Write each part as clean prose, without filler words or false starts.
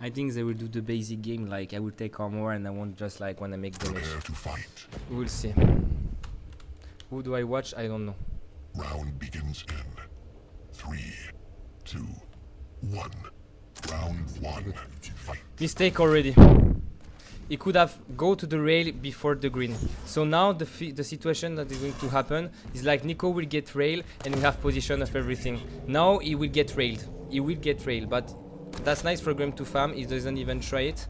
I think they will do the basic game, like I will take armor and I won't just like wanna make damage. We'll see. Who do I watch? I don't know. Round begins in 3, 2, 1. Round 1. Fight. Mistake already. He could have go to the rail before the green. So now the situation that is going to happen is like Nico will get rail and we have position of everything. Now he will get railed. He will get railed, but that's nice for Graham to farm. He doesn't even try it.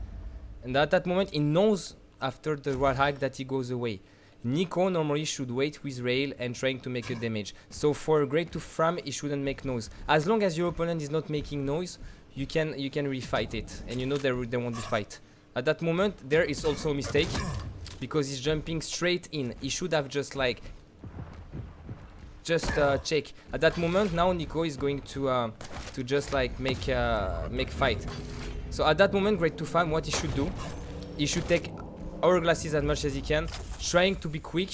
And at that moment he knows after the wall hack that he goes away. Nico normally should wait with rail and trying to make a damage. So for Greg to farm, he shouldn't make noise. As long as your opponent is not making noise, you can refight it, and you know there won't be fight. At that moment, there is also a mistake because he's jumping straight in. He should have just like check. At that moment, now Nico is going to just like make fight. So at that moment, Greg to farm, what he should do, he should take hourglasses as much as he can, trying to be quick.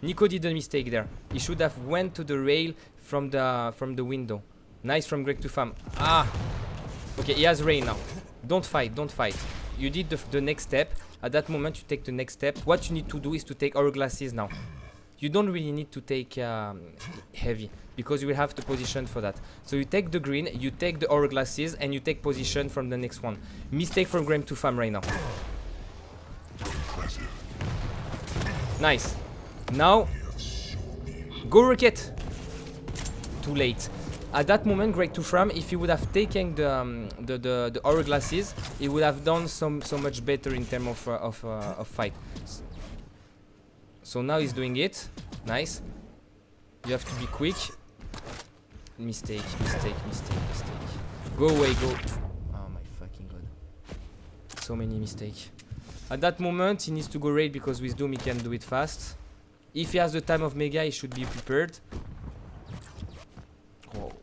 Nico did a mistake there. He should have went to the rail from the window. Nice from Greg to farm. Ah, okay, he has rail now. Don't fight, don't fight. You did the next step. At that moment, you take the next step. What you need to do is to take hourglasses now. You don't really need to take heavy because you will have the position for that. So you take the green, you take the hourglasses, and you take position from the next one. Mistake from Graham to farm right now. Nice. Now, go rocket. Too late. At that moment, Greg to farm, if he would have taken the hourglasses, he would have done so much better in terms of fight. So now he's doing it. Nice. You have to be quick. Mistake, mistake, mistake, mistake. Go away, go. Oh my fucking god. So many mistakes. At that moment, he needs to go raid because with Doom he can do it fast. If he has the time of Mega, he should be prepared. Oh.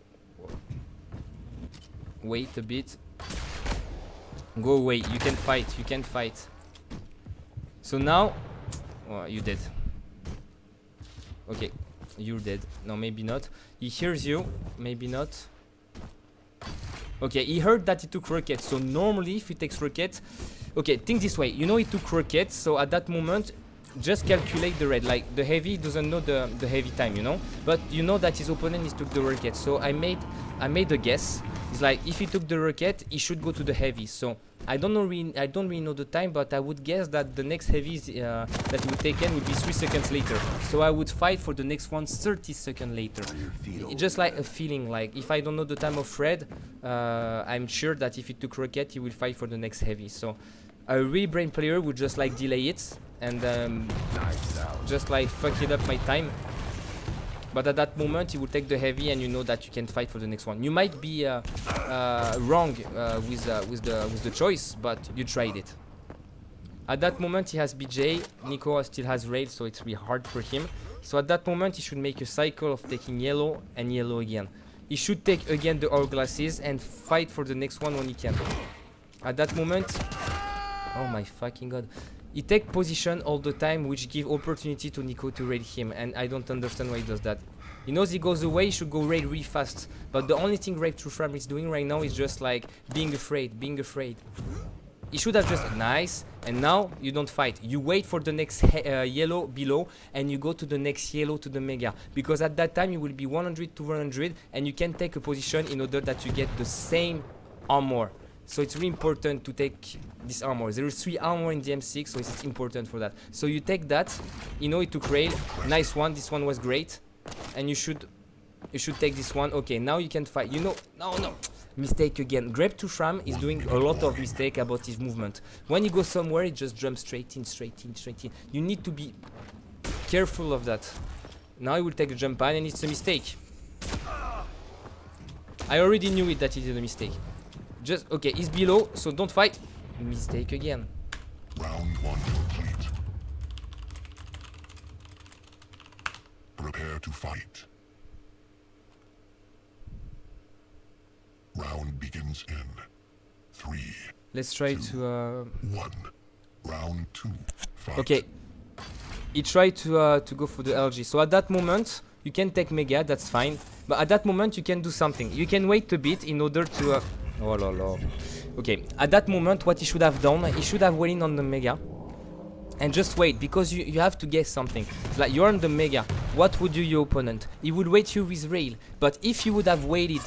Wait a bit. Go away. You can fight. You can fight. So now, oh, you're dead. Okay, you're dead. No, maybe not. He hears you. Maybe not. Okay, he heard that he took rocket. So normally, if he takes rocket, okay, think this way. You know he took rocket. So at that moment, just calculate the red. Like the heavy doesn't know the heavy time, you know. But you know that his opponent is took the rocket. So I made a guess. It's like if he took the rocket, he should go to the heavy. So I don't really know the time, but I would guess that the next heavy that he would take in would be 3 seconds later. So I would fight for the next one 30 seconds later. It's just like a feeling. Like if I don't know the time of red, I'm sure that if he took rocket, he will fight for the next heavy. So a real brain player would just like delay it and just like fuck it up my time. But at that moment, he will take the heavy, and you know that you can fight for the next one. You might be wrong with the choice, but you tried it. At that moment, he has BJ. Nico still has rail, so it's really hard for him. So at that moment, he should make a cycle of taking yellow and yellow again. He should take again the hourglasses and fight for the next one when he can. At that moment, oh my fucking god. He take position all the time, which give opportunity to Nico to raid him, and I don't understand why he does that. He knows he goes away, he should go raid really fast. But the only thing Raid True Farm is doing right now is just like being afraid, being afraid. He should have just nice, and now you don't fight. You wait for the next yellow below, and you go to the next yellow to the mega. Because at that time you will be 100 to 100, and you can take a position in order that you get the same armor. So it's really important to take this armor. There is 3 armor in the M6, so it's important for that. So you take that. You know it took rail. Nice one. This one was great. And you should take this one. Okay, now you can fight. You know, no. Mistake again. Grab to Fram is doing a lot of mistake about his movement. When he goes somewhere, he just jumps straight in. You need to be careful of that. Now he will take a jump pad, and it's a mistake. I already knew it that he did a mistake. Just, okay, he's below, so don't fight. Mistake again. Round 1 complete. Prepare to fight. Round begins in 3. Let's try to 1. Round 2. Fight. Okay. He tried to go for the LG. So at that moment, you can take Mega, that's fine. But at that moment, you can do something. You can wait a bit in order to... oh, Okay, at that moment, what he should have done, he should have waited on the Mega. And just wait, because you have to guess something. It's like you're on the Mega. What would do your opponent? He would wait you with rail. But if you would have waited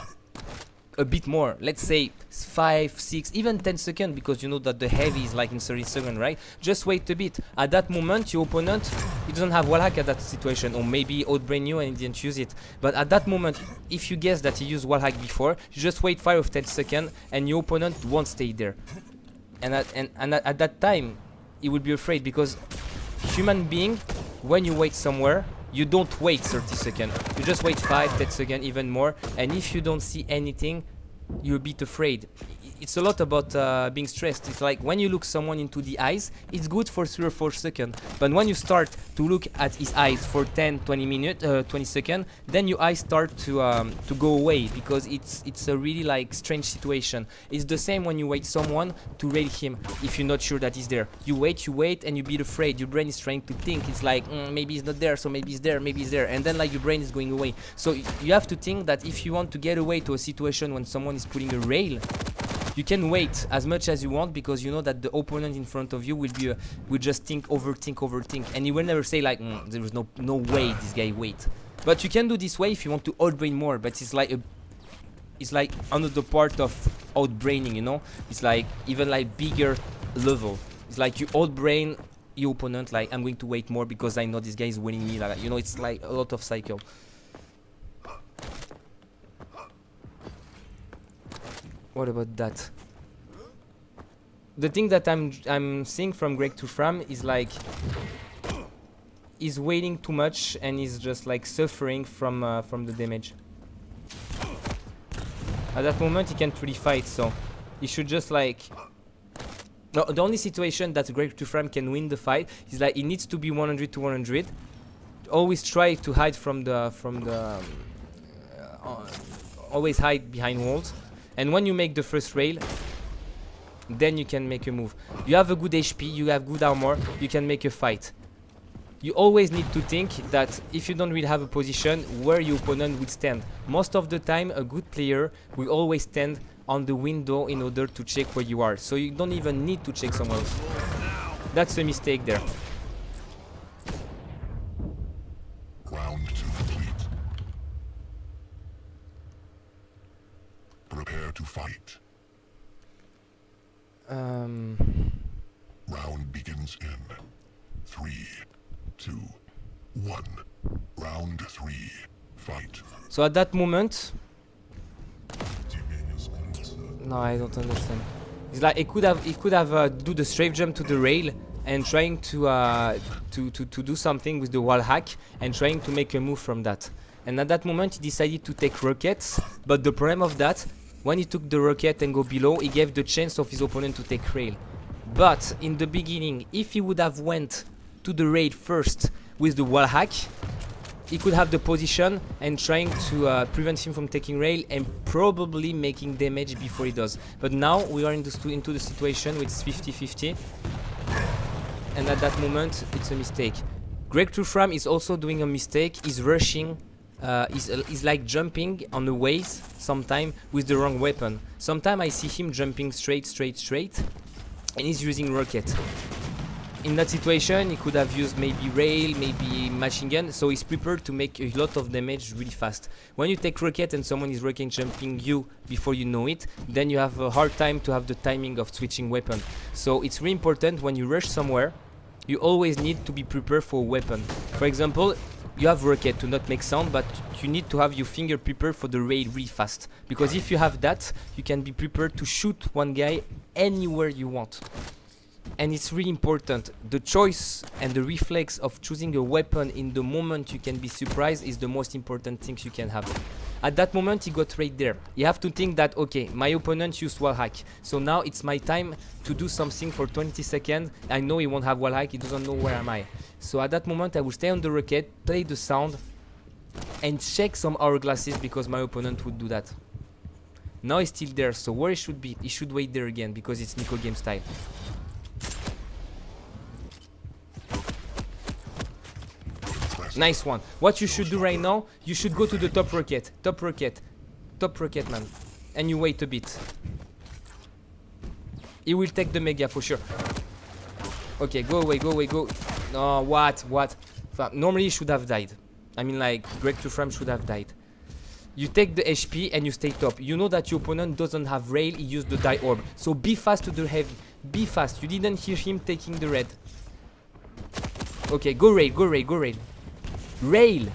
a bit more, let's say 5, 6, even 10 seconds, because you know that the heavy is like in 30 seconds, right? Just wait a bit. At that moment, your opponent, he doesn't have wall hack at that situation, or maybe outbrain you and he didn't use it. But at that moment, if you guess that he used wall hack before, you just wait 5 or 10 seconds, and your opponent won't stay there. And at that time, he will be afraid, because human being, when you wait somewhere, you don't wait 30 seconds. You just wait 5, 10 seconds, even more. And if you don't see anything, you're a bit afraid. It's a lot about being stressed. It's like when you look someone into the eyes, it's good for 3 or 4 seconds. But when you start to look at his eyes for 10, 20 minutes, 20 seconds, then your eyes start to go away, because it's a really like strange situation. It's the same when you wait someone to raid him if you're not sure that he's there. You wait, and you be afraid. Your brain is trying to think. It's like maybe he's not there, so maybe he's there, maybe he's there, and then like your brain is going away. So you have to think that if you want to get away to a situation when someone is putting a rail, you can wait as much as you want, because you know that the opponent in front of you will just overthink, and he will never say like there is no way this guy wait. But you can do this way if you want to outbrain more, but it's like another part of outbraining, you know. It's like even like bigger level. It's like you outbrain your opponent, like I'm going to wait more because I know this guy is winning me, like, you know. It's like a lot of cycle. What about that? The thing that I'm seeing from Greg to Fram is like he's waiting too much, and he's just like suffering from the damage. At that moment he can't really fight, so he should just like. No, the only situation that Greg to Fram can win the fight is like he needs to be 100 to 100. Always try to hide from the always hide behind walls. And when you make the first rail, then you can make a move. You have a good HP, you have good armor, you can make a fight. You always need to think that if you don't really have a position where your opponent would stand. Most of the time, a good player will always stand on the window in order to check where you are. So you don't even need to check somewhere else. That's a mistake there. Round 2 complete. Prepare to fight. Round begins in 3, 2, 1. Round 3. Fight. So at that moment, no, I don't understand. It's like he could have do the strafe jump to the rail and trying to do something with the wall hack and trying to make a move from that. And at that moment he decided to take rockets, but the problem of that, when he took the rocket and go below, he gave the chance of his opponent to take rail. But in the beginning, if he would have went to the rail first with the wall hack, he could have the position and trying to prevent him from taking rail and probably making damage before he does. But now we are into the situation where it's 50-50, and at that moment it's a mistake. Greg Trufram is also doing a mistake. He's rushing. He's like jumping on the ways sometime with the wrong weapon. Sometimes I see him jumping straight, and he's using rocket. In that situation, he could have used maybe rail, maybe machine gun, so he's prepared to make a lot of damage really fast. When you take rocket and someone is rocket jumping you before you know it, then you have a hard time to have the timing of switching weapon. So it's really important when you rush somewhere, you always need to be prepared for a weapon. For example, you have rocket to not make sound, but you need to have your finger prepared for the rail really fast. Because if you have that, you can be prepared to shoot one guy anywhere you want. And it's really important. The choice and the reflex of choosing a weapon in the moment you can be surprised is the most important thing you can have. At that moment he got right there. You have to think that, okay, my opponent used wall hack, so now it's my time to do something for 20 seconds. I know he won't have wall hack, he doesn't know where am I. So at that moment I will stay on the rocket, play the sound and check some hourglasses, because my opponent would do that. Now he's still there, so where he should be, he should wait there again, because it's Nico game style. Nice one. What you should do right now, you should go to the top rocket, man, and you wait a bit. He will take the Mega for sure. Okay, go away, go away, go. No, what? Normally he should have died. I mean, like, Greg to Frame should have died. You take the HP and you stay top. You know that your opponent doesn't have rail, he used the die orb. So be fast to the heavy. Be fast. You didn't hear him taking the red. Okay, go rail, go rail, go rail. Rail!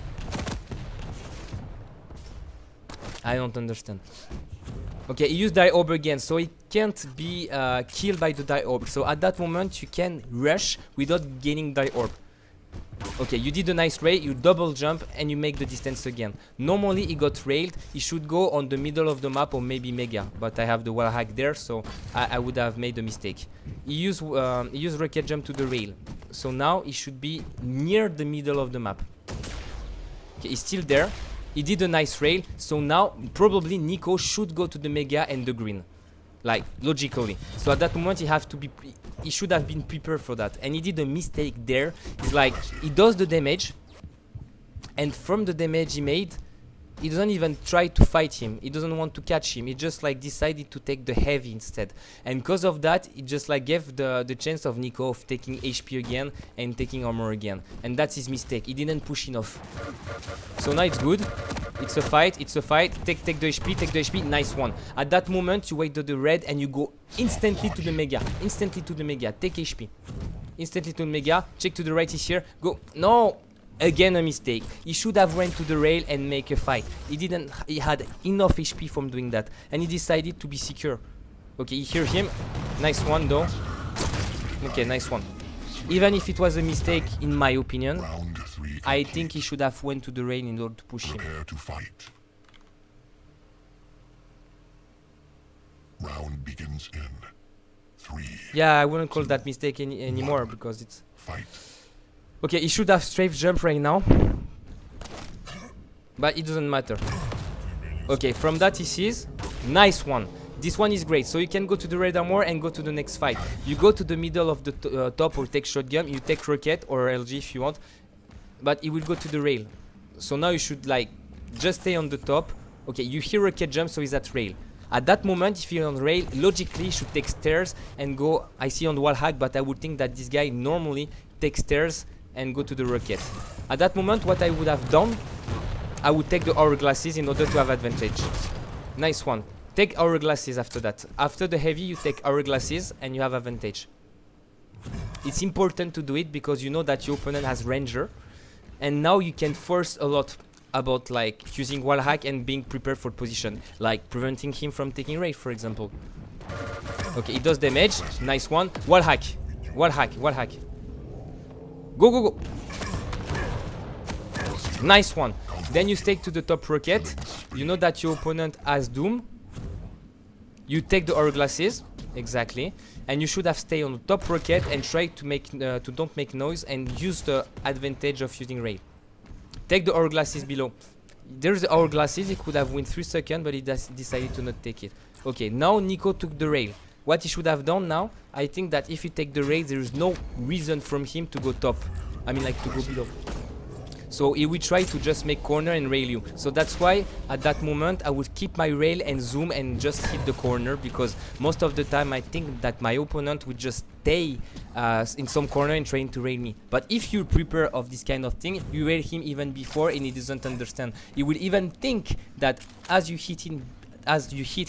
I don't understand. Okay, he used die orb again, so he can't be killed by the die orb. So at that moment you can rush without gaining die orb. Okay, you did a nice rail, you double jump and you make the distance again. Normally he got railed, he should go on the middle of the map or maybe Mega, but I have the wall hack there, so I would have made a mistake. He used rocket jump to the rail, so now he should be near the middle of the map. Okay, he's still there. He did a nice rail, so now probably Nico should go to the Mega and the green, like logically. So at that moment he should have been prepared for that, and he did a mistake there. It's like he does the damage, and from the damage he made, he doesn't even try to fight him. He doesn't want to catch him. He just like decided to take the heavy instead, and because of that, it just like gave the chance of Nico of taking HP again and taking armor again, and that's his mistake. He didn't push enough. So now it's good. It's a fight. It's a fight. Take the HP. Take the HP. Nice one. At that moment, you wait to the red and you go instantly to the Mega. Instantly to the Mega. Take HP. Instantly to the Mega. Check to the right. He's here. Go. No. Again a mistake. He should have run to the rail and make a fight. He didn't. He had enough HP from doing that, and he decided to be secure. Okay, you hear him. Nice one though. Okay, nice one. Even if it was a mistake, in my opinion, I think he should have went to the rail in order to push him. Prepare to fight. Round begins in 3. Yeah, I wouldn't call that mistake anymore because it's. Fight. Okay, he should have strafe jump right now, but it doesn't matter. Okay, from that he sees. Nice one. This one is great, so you can go to the red armor and go to the next fight. You go to the middle of the top or take shotgun, you take rocket or LG if you want, but it will go to the rail. So now you should like just stay on the top. Okay, you hear rocket jump, so he's at rail. At that moment, if you're on rail, logically you should take stairs and go. I see on the wall hack, but I would think that this guy normally takes stairs and go to the rocket. At that moment, what I would have done, I would take the hourglasses in order to have advantage. Nice one. Take hourglasses after that. After the heavy, you take hourglasses and you have advantage. It's important to do it because you know that your opponent has ranger, and now you can force a lot about like using wall hack and being prepared for position, like preventing him from taking raid, for example. Okay, it does damage. Nice one. Wall hack. Wall hack. Wall hack. Go, go, go. Nice one. Then you stay to the top rocket. You know that your opponent has doom. You take the hourglasses. Exactly. And you should have stayed on the top rocket and try to make to don't make noise and use the advantage of using rail. Take the hourglasses below. There's the hourglasses. He could have won 3 seconds, but he decided to not take it. Okay, now Nico took the rail. What he should have done now, I think that if you take the rail, there is no reason from him to go top. I mean, like to go below. So he will try to just make corner and rail you. So that's why at that moment I would keep my rail and zoom and just hit the corner, because most of the time I think that my opponent would just stay in some corner and trying to rail me. But if you prepare of this kind of thing, you rail him even before and he doesn't understand. He will even think that as you hit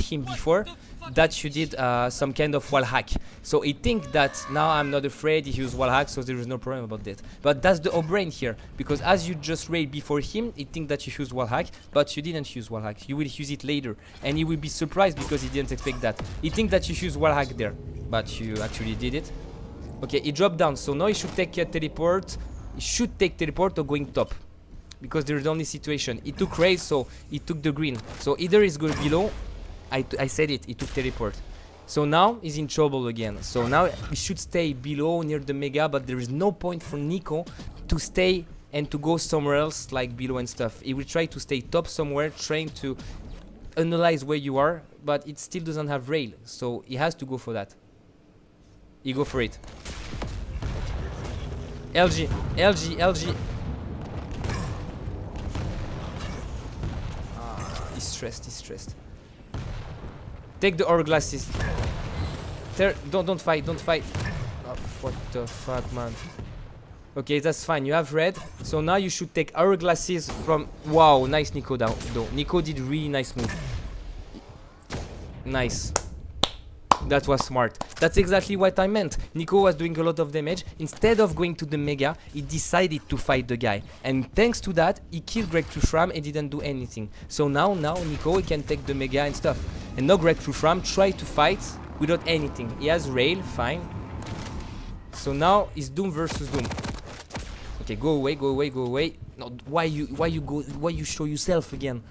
him before, that you did some kind of wall hack. So he think that now I'm not afraid, he used wall hack, so there is no problem about that. But that's the brain here, because as you just raid before him, he think that you used wall hack, but you didn't use wall hack. You will use it later, and he will be surprised because he didn't expect that. He think that you used wall hack there, but you actually did it. Okay, he dropped down, so now he should take a teleport. He should take teleport or going top, because there is only situation. He took raid, so he took the green. So either he's going below. I said it, he took teleport. So now he's in trouble again. So now he should stay below near the mega, but there is no point for Nico to stay and to go somewhere else like below and stuff. He will try to stay top somewhere, trying to analyze where you are, but it still doesn't have rail. So he has to go for that. He go for it. LG, LG, LG. He's stressed, he's stressed. Take the hourglasses. Don't fight, don't fight. Oh, what the fuck, man. Okay, that's fine. You have red. So now you should take hourglasses from... Wow, nice Nico though. Nico did really nice move. Nice. That was smart. That's exactly what I meant. Nico was doing a lot of damage. Instead of going to the Mega, he decided to fight the guy. And thanks to that, he killed Greg Trushram and didn't do anything. So now Nico, he can take the Mega and stuff. And now Greg Trushram tried to fight without anything. He has rail, fine. So now it's Doom versus Doom. Okay, go away, go away, go away. No, why you show yourself again?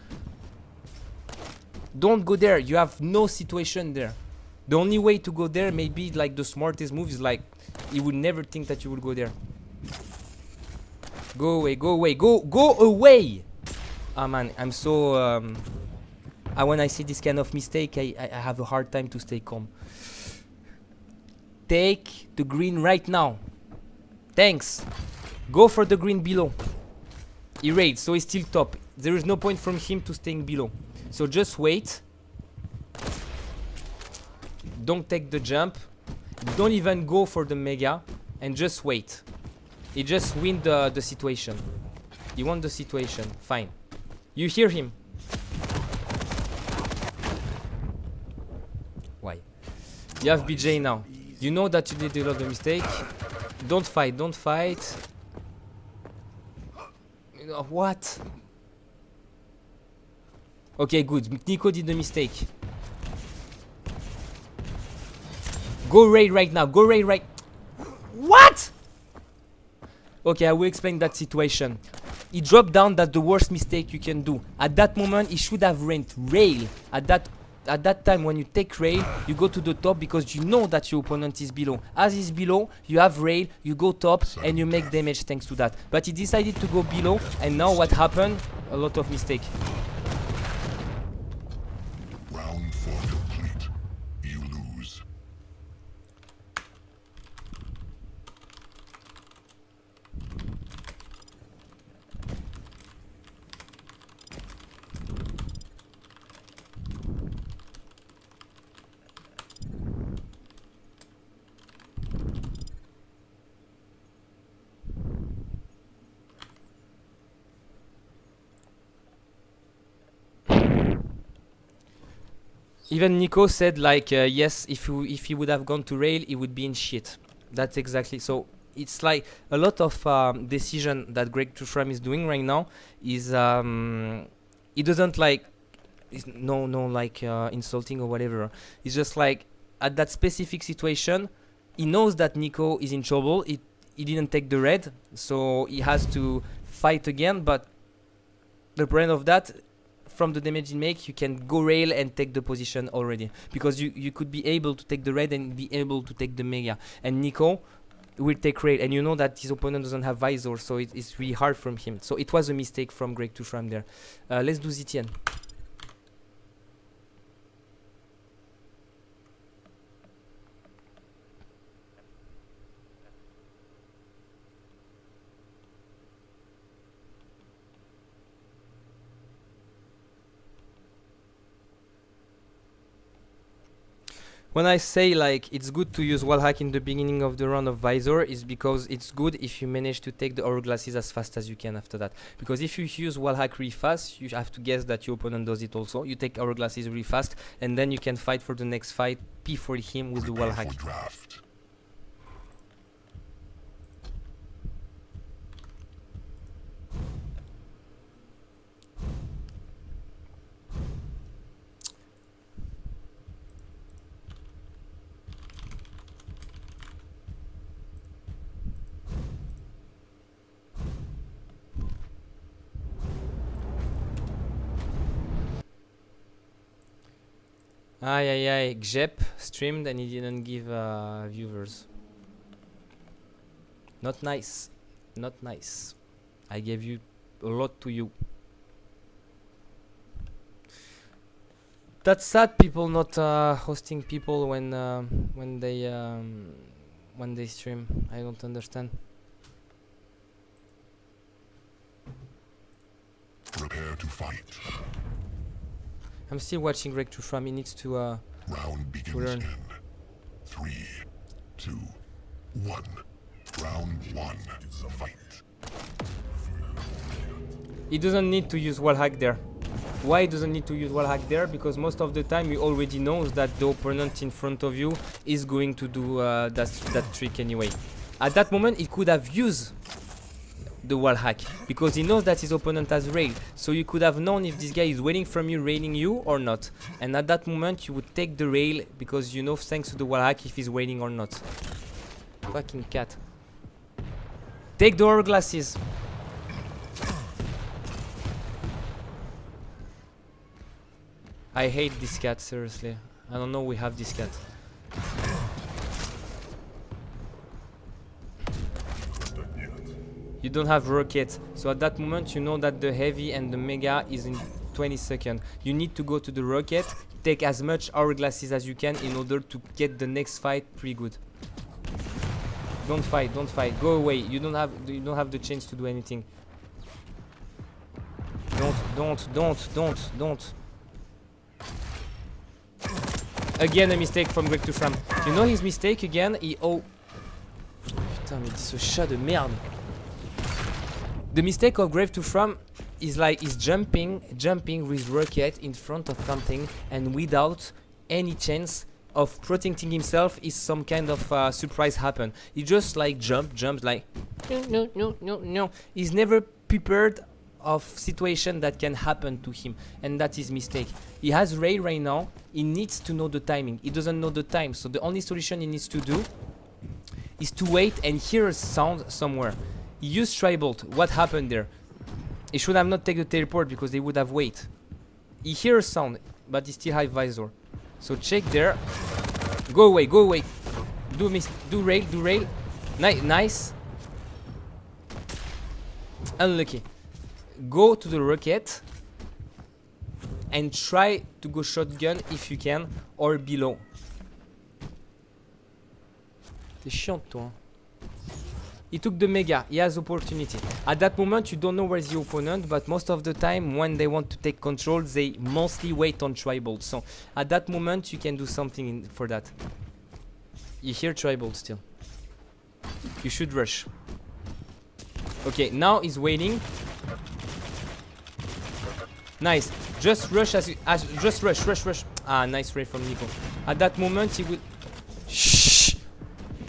Don't go there. You have no situation there. The only way to go there, maybe like the smartest move is like, you would never think that you would go there. Go away, go away, go away! Ah man, I'm so when I see this kind of mistake, I have a hard time to stay calm. Take the green right now. Thanks. Go for the green below. He raids, so he's still top. There is no point from him to staying below. So just wait. Don't take the jump. Don't even go for the Mega. And just wait. He just win the situation. He won the situation. Fine. You hear him. Why? You have BJ now. You know that you did a lot of mistake. Don't fight, don't fight. What? Okay, good. Nico did the mistake. Go raid right now. Go raid right. What? Okay, I will explain that situation. He dropped down. That's the worst mistake you can do. At that moment, he should have rent rail. At that time, when you take rail, you go to the top because you know that your opponent is below. As he's below, you have rail, you go top, and you make damage thanks to that. But he decided to go below, and now what happened? A lot of mistake. Round 4 complete. You lose. Even Nico said like, yes, if he would have gone to rail, he would be in shit. That's exactly so. It's like a lot of decision that Greg Trushram is doing right now is he doesn't like insulting or whatever. It's just like at that specific situation, he knows that Nico is in trouble. He didn't take the red, so he has to fight again. But the point of that, from the damage he makes, you can go rail and take the position already, because you could be able to take the red and be able to take the Mega, and Nico will take rail, and you know that his opponent doesn't have visor, so it's really hard from him. So it was a mistake from Greg Trushram there. Let's do Zitian. When I say like it's good to use wallhack in the beginning of the round of visor, is because it's good if you manage to take the hourglasses as fast as you can after that. Because if you use wallhack really fast, you have to guess that your opponent does it also. You take hourglasses really fast, and then you can fight for the next fight before him with the wallhack. Gjep streamed and he didn't give viewers. Not nice. Not nice. I gave you a lot to you. That's sad, people not hosting people when they stream. I don't understand. Prepare to fight. I'm still watching Greg Trushram. He needs to Round begins learn. in 3, 2, 1. Round 1. Fight. He doesn't need to use wall hack there. Why he doesn't need to use wall hack there? Because most of the time he already knows that the opponent in front of you is going to do that trick anyway. At that moment he could have used the wall hack because he knows that his opponent has rail, so you could have known if this guy is waiting from you, railing you or not, and at that moment you would take the rail because you know thanks to the wall hack if he's waiting or not. Fucking cat. Take the hourglasses. I hate this cat, seriously. I don't know we have this cat. You don't have rocket, so at that moment you know that the heavy and the mega is in 20 seconds. You need to go to the rocket, take as much hourglasses as you can in order to get the next fight pretty good. Don't fight, don't fight. Go away. You don't have the chance to do anything. Don't. Again a mistake from Greg to Fram. You know his mistake again? Putain mais dis ce chat de merde. The mistake of Grave to Fram is like he's jumping with rocket in front of something and without any chance of protecting himself if some kind of surprise happen. He just like jumps like no. He's never prepared of situation that can happen to him, and that's his mistake. He has Ray right now. He needs to know the timing. He doesn't know the time, so the only solution he needs to do is to wait and hear a sound somewhere. He used Tribolt. What happened there? He should have not taken the teleport because they would have wait. He hears a sound, but he still has visor. So check there. Go away. Do rail. Nice. Unlucky. Go to the rocket and try to go shotgun if you can, or below. T'es chiant toi. He took the mega, he has opportunity. At that moment you don't know where's the opponent, but most of the time when they want to take control they mostly wait on Tribolt. So at that moment you can do something for that. You hear Tribolt still. You should rush. Okay, now he's waiting. Nice. Just rush just rush. Ah, nice ray from Nico. At that moment he would. Shh.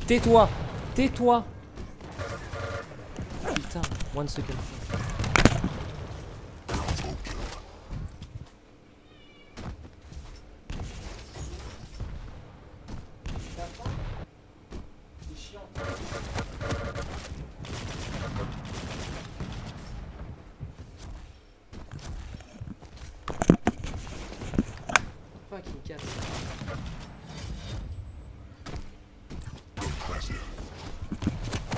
Tais-toi. Putain, 1 second. Fucking cat.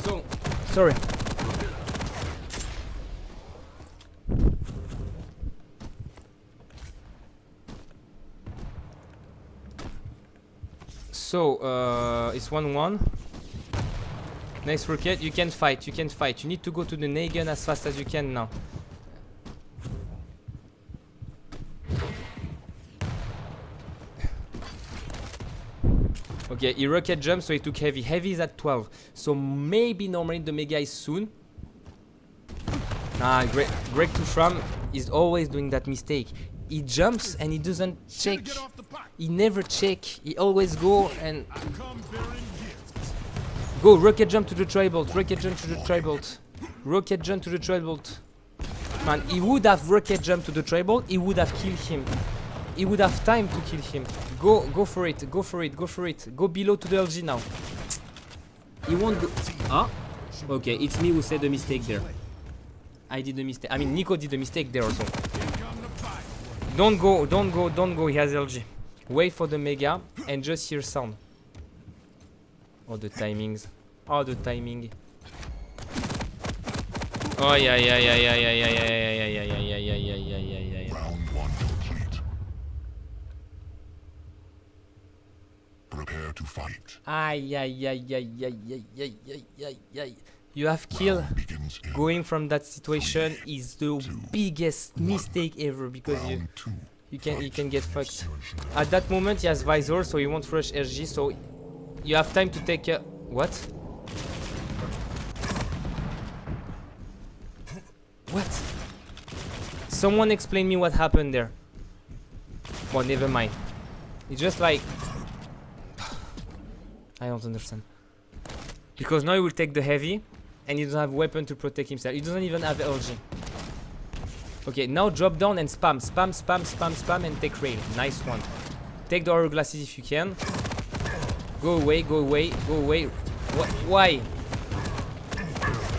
So, sorry. So, it's 1-1. Nice rocket. You can fight. You need to go to the Negan as fast as you can now. Okay, he rocket jumped, so he took heavy. Heavy is at 12. So maybe normally the mega is soon. Ah, Greg to Fram is always doing that mistake. He jumps and he doesn't check. He never check. He always go and go rocket jump to the Tribolt. Rocket jump to the Tribolt. Man, he would have rocket jump to the Tribolt. He would have killed him. He would have time to kill him. Go for it. Go below to the LG now. He won't go. Ah, okay. It's me who said the mistake there. I did the mistake. I mean, Nico did the mistake there also. Don't go. He has LG. Wait for the mega and just hear sound. Oh, the timings. Oh, the timing. Oh, yeah. Round 1 complete. Prepare to fight. You have kill. Going from that situation is the biggest mistake ever because you can get fucked. At that moment he has visor, so he won't rush SG, so you have time to take a... What? What? Someone explain me what happened there. Well, never mind. It's just like... I don't understand. Because now he will take the heavy and he doesn't have weapon to protect himself. He doesn't even have LG. Okay, now drop down and spam, spam, spam, spam, spam and take rail. Nice one. Take the hourglasses if you can. Go away, go away, go away. Why?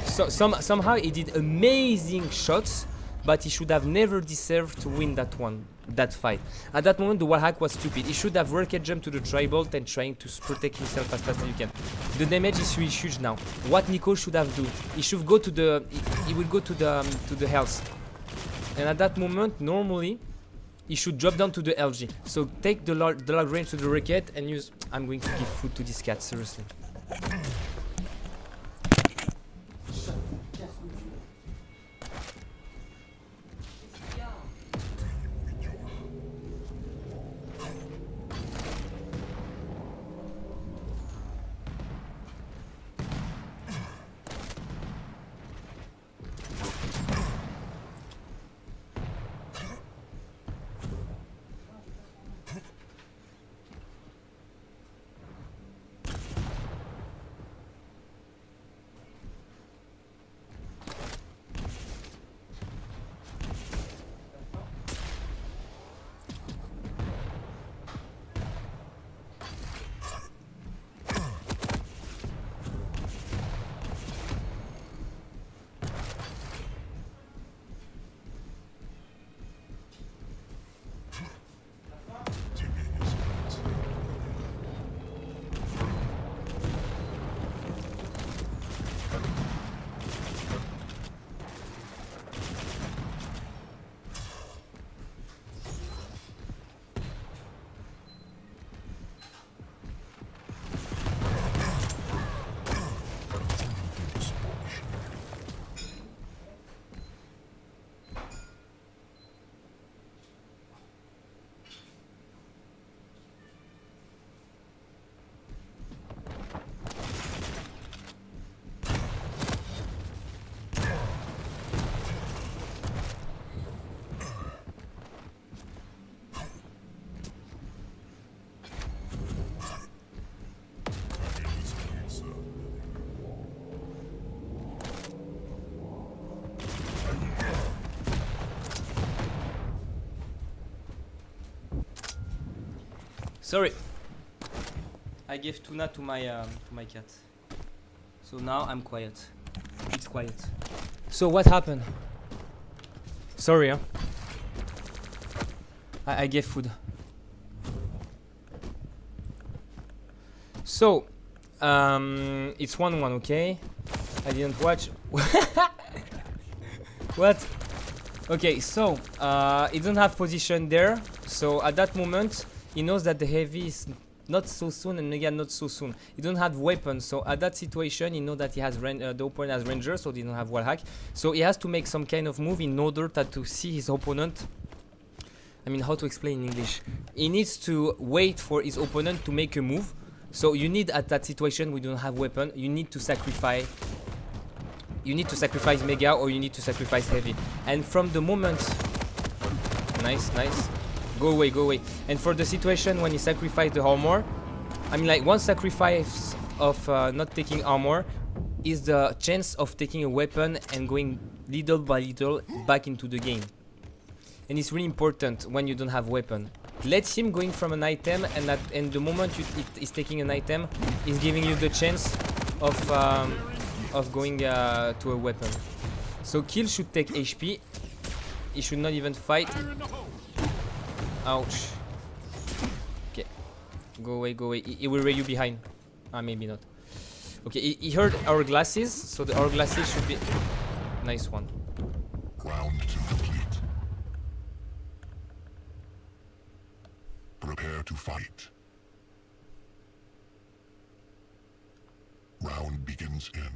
So somehow he did amazing shots, but he should have never deserved to win that one, that fight. At that moment, the wallhack was stupid. He should have rocket jumped to the tri-bolt and trying to protect himself as fast as you can. The damage is really huge now. What Nico should have done? He should go to the. He will go to the health. And at that moment, normally, he should drop down to the LG. So take the long range to the rocket and use. I'm going to give food to this cat. Seriously. Sorry, I gave tuna to my cat. So now I'm quiet. It's quiet. So what happened? Sorry, huh? I gave food. So, it's 1-1, okay? I didn't watch. What? Okay, so he doesn't have position there. So at that moment, he knows that the heavy is not so soon and again not so soon. He don't have weapons, so at that situation he knows that he has the opponent has ranger, so he don't have wallhack. So he has to make some kind of move in order to see his opponent. I mean, how to explain in English? He needs to wait for his opponent to make a move. So you need, at that situation we don't have weapon, you need to sacrifice. You need to sacrifice mega or you need to sacrifice heavy. And from the moment, nice, nice. Go away, go away. And for the situation when he sacrificed the armor, I mean, like, one sacrifice of not taking armor is the chance of taking a weapon and going little by little back into the game. And it's really important when you don't have weapon. Let him going from an item, and the moment he's taking an item, is giving you the chance of going to a weapon. So kill should take HP. He should not even fight. Ouch. Okay. Go away, go away. He will ray you behind. Ah, maybe not. Okay, he heard our glasses, so the hourglasses should be... Nice one. Round 2 complete. Prepare to fight. Round begins in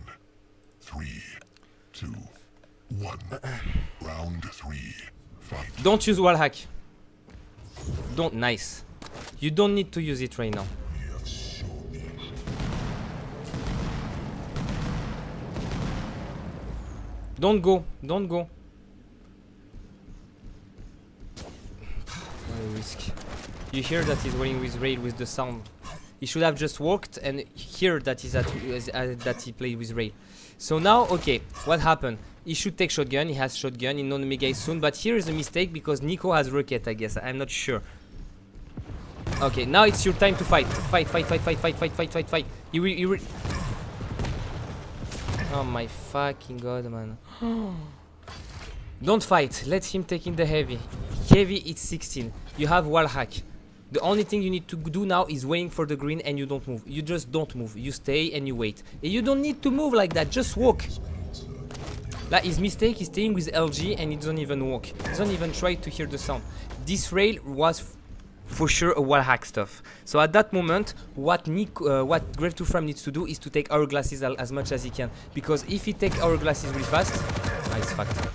3, 2, 1. Round 3. Fight. Don't use wallhack. Don't. Nice. You don't need to use it right now. Don't go. Don't go. Risk. You hear that he's running with rail with the sound. He should have just walked and hear that that he played with rail. So now, okay, what happened? He should take shotgun. He has shotgun. He knows Mega is soon, but here is a mistake because Nico has rocket. I guess I'm not sure. Okay, now it's your time to fight. Fight. You will. Oh my fucking god, man. Don't fight. Let him take in the heavy. Heavy, it's 16. You have wall hack. The only thing you need to do now is waiting for the green and you don't move. You just don't move. You stay and you wait. And you don't need to move like that. Just walk. Like his mistake is staying with LG and he doesn't even walk. He doesn't even try to hear the sound. This rail was for sure a wall hack stuff. So at that moment, what Grave 2 Fram needs to do is to take hourglasses as much as he can. Because if he takes hourglasses really fast, it's fucked.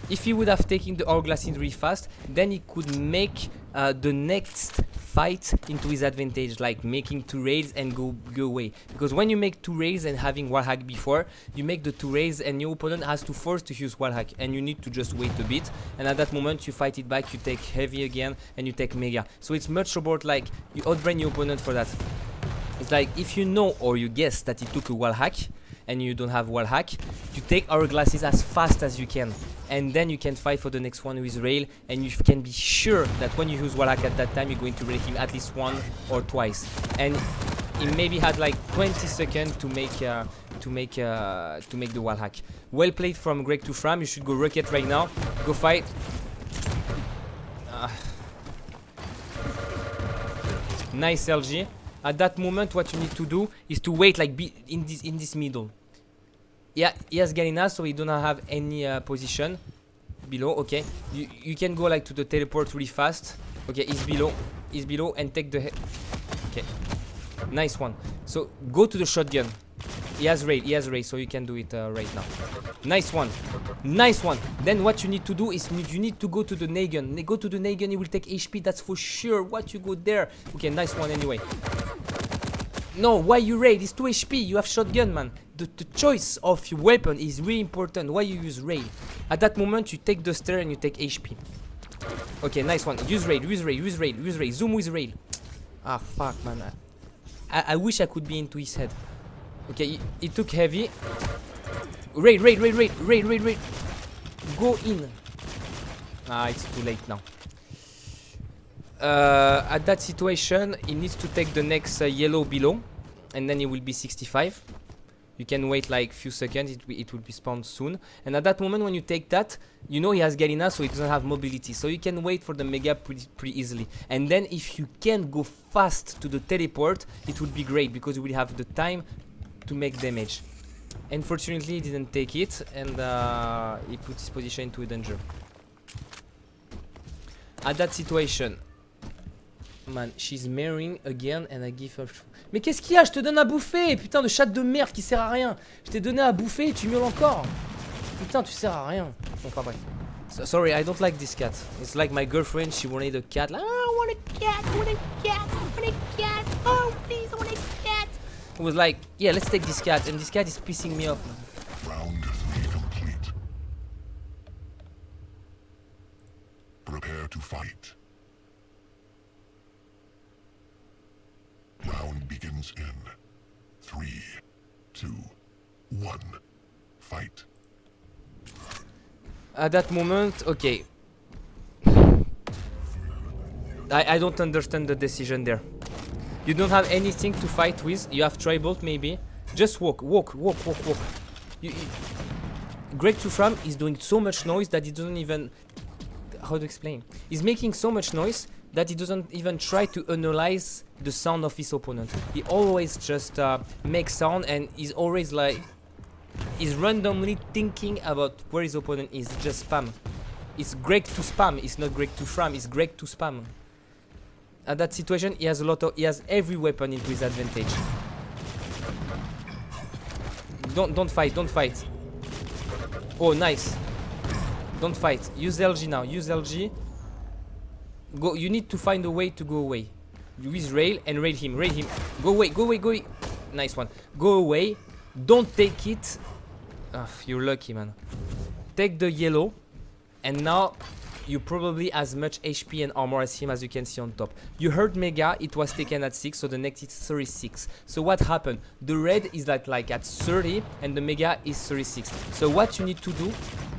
If he would have taken the hourglasses really fast, then he could make the next fight into his advantage, like making 2 rails and go away. Because when you make 2 rails and having wall hack before, you make the 2 rails and your opponent has to force to use wall hack, and you need to just wait a bit. And at that moment, you fight it back, you take heavy again, and you take mega. So it's much about like you outbrain your opponent for that. It's like if you know or you guess that he took a wall hack and you don't have wall hack, you take hourglasses as fast as you can, and then you can fight for the next one with rail, and you can be sure that when you use wall hack at that time, you're going to rail him at least 1 or twice. And he maybe had like 20 seconds to make the wall hack. Well played from Greg to Fram. You should go rocket right now. Go fight. Nice LG. At that moment, what you need to do is to wait, like be in this middle. Yeah, he has Galina, so he do not have any position below. Okay, you can go like to the teleport really fast. Okay, he's below, and take the. Okay, nice one. So go to the shotgun. He has raid, so you can do it right now. Nice one. Then what you need to do is you need to go to the Nagan. Go to the Nagan, he will take HP, that's for sure. What you go there? Okay, nice one anyway. No, why you raid? It's 2 HP, you have shotgun, man. The choice of your weapon is really important. Why you use raid? At that moment, you take the stair and you take HP. Okay, nice one. Use raid. Zoom with raid. Ah, fuck, man. I wish I could be into his head. Okay, he took heavy. Raid. Go in. Ah, it's too late now. At that situation, he needs to take the next yellow below, and then he will be 65. You can wait like few seconds, it will be spawned soon. And at that moment, when you take that, you know he has Galina, so he doesn't have mobility. So you can wait for the mega pretty easily. And then if you can go fast to the teleport, it would be great, because you will have the time to make damage. Unfortunately, he didn't take it, and he put his position into a danger. At that situation, man, she's marrying again, and I give her. Mais qu'est-ce qu'il y a? Je te donne à bouffer, putain de chatte de merde qui sert à rien. Je t'ai donné à bouffer et tu miaules encore. Putain, tu sers à rien. Enfin bref. So, sorry, I don't like this cat. It's like my girlfriend, she wanted a cat. Like, oh, I want a cat, I want a cat, I want a cat. Oh, please, I want a cat. I was like, yeah, let's take this cat, and this cat is pissing me off. Round 3 complete. Prepare to fight. Round begins in 3, 2, 1. Fight. At that moment, okay. I don't understand the decision there. You don't have anything to fight with. You have Tribolt maybe. Just walk. Greg 2 Fram is doing so much noise that he doesn't even. How to explain? He's making so much noise that he doesn't even try to analyze the sound of his opponent. He always just makes sound, and he's always like, he's randomly thinking about where his opponent is. Just spam. It's Greg to spam. It's not Greg to Fram. It's Greg to spam. At that situation, he has every weapon into his advantage. Don't fight. Oh, nice. Don't fight. Use LG now. Use LG. Go. You need to find a way to go away. Use rail and raid him. Go away. Nice one. Go away. Don't take it. You're lucky, man. Take the yellow, and now you probably as much HP and armor as him, as you can see on top. You heard Mega, it was taken at 6, so the next is 36. So what happened? The red is like at 30 and the Mega is 36. So what you need to do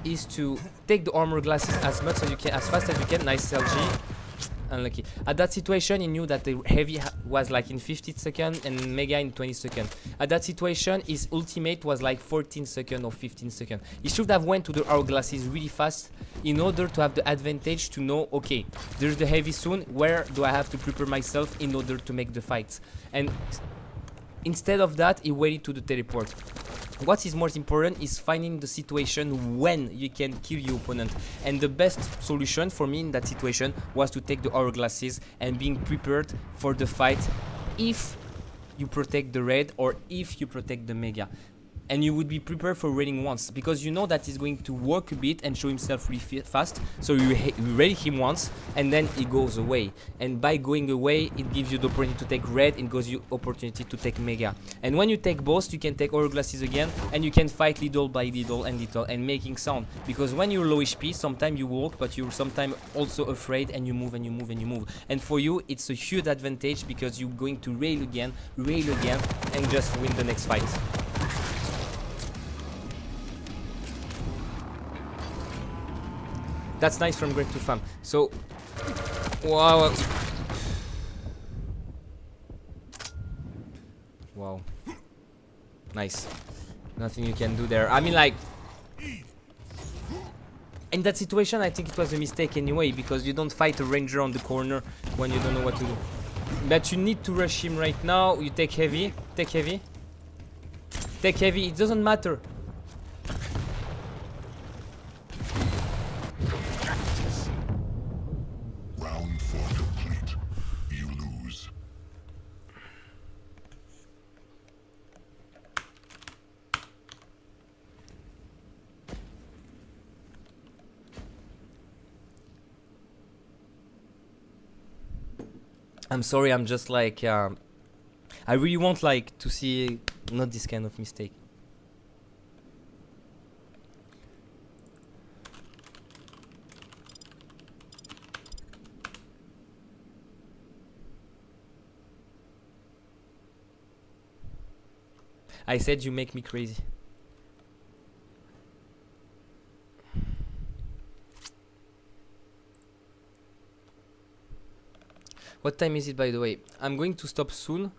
is to take the armor glasses as much as you can, as fast as you can. Nice LG. Unlucky. At that situation, he knew that the heavy was like in 50 seconds and Mega in 20 seconds. At that situation, his ultimate was like 14 seconds or 15 seconds. He should have went to the hourglasses really fast in order to have the advantage to know, okay, there's the heavy soon, where do I have to prepare myself in order to make the fights? And instead of that, he waited to the teleport. What is most important is finding the situation when you can kill your opponent. And the best solution for me in that situation was to take the hourglasses and being prepared for the fight if you protect the red or if you protect the Mega. And you would be prepared for raiding once, because you know that he's going to work a bit and show himself really fast. So you raid him once and then he goes away. And by going away, it gives you the opportunity to take red, it gives you opportunity to take Mega. And when you take both, you can take hourglasses again and you can fight little by little and making sound. Because when you're low HP, sometimes you walk, but you're sometimes also afraid and you move and you move and you move. And for you, it's a huge advantage because you're going to rail again and just win the next fight. That's nice from Greg to Fam. So, wow. Wow. Nice. Nothing you can do there. I mean, like, in that situation, I think it was a mistake anyway, because you don't fight a ranger on the corner when you don't know what to do. But you need to rush him right now. You take heavy. Take heavy. Take heavy. It doesn't matter. I'm sorry, I'm just like, I really want like to see not this kind of mistake. I said you make me crazy. What time is it, by the way? I'm going to stop soon.